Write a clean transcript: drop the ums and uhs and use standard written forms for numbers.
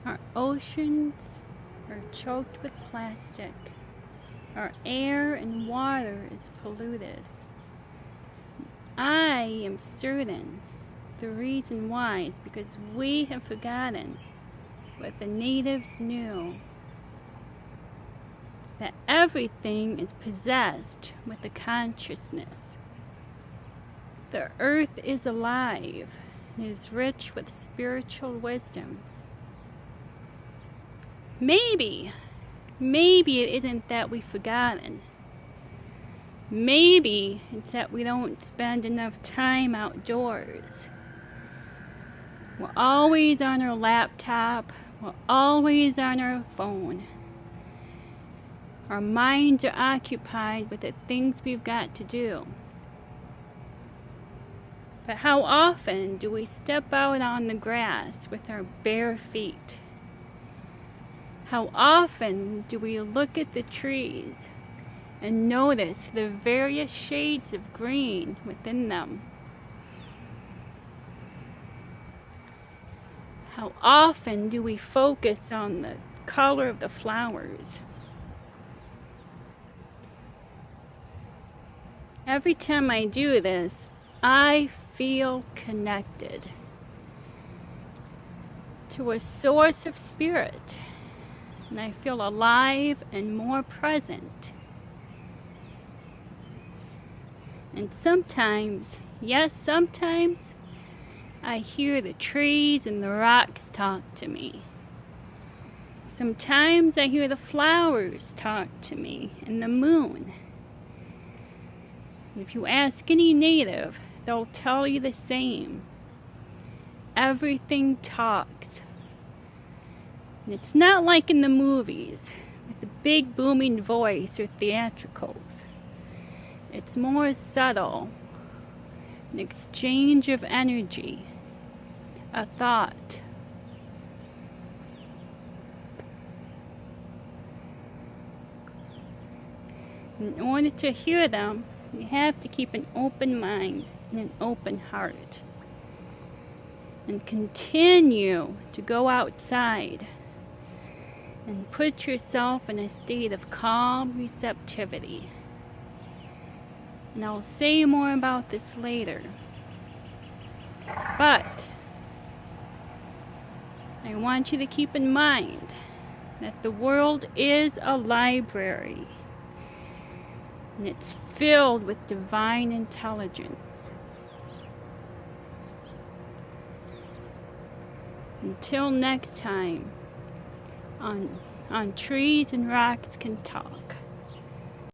Our oceans are choked with plastic. Our air and water is polluted. I am certain the reason why is because we have forgotten what the natives knew. That everything is possessed with a consciousness. The earth is alive and is rich with spiritual wisdom. Maybe it isn't that we've forgotten. Maybe it's that we don't spend enough time outdoors. We're always on our laptop. We're always on our phone. Our minds are occupied with the things we've got to do. But how often do we step out on the grass with our bare feet? How often do we look at the trees and notice the various shades of green within them? How often do we focus on the color of the flowers? Every time I do this, I feel connected to a source of spirit, and I feel alive and more present. And sometimes, yes, sometimes, I hear the trees and the rocks talk to me. Sometimes I hear the flowers talk to me and the moon. If you ask any native, they'll tell you the same. Everything talks. And it's not like in the movies, with the big booming voice or theatricals. It's more subtle, an exchange of energy, a thought. In order to hear them, you have to keep an open mind and an open heart. And continue to go outside and put yourself in a state of calm receptivity. And I'll say more about this later. But I want you to keep in mind that the world is a library. And it's filled with divine intelligence. Until next time, on Trees and Rocks Can Talk.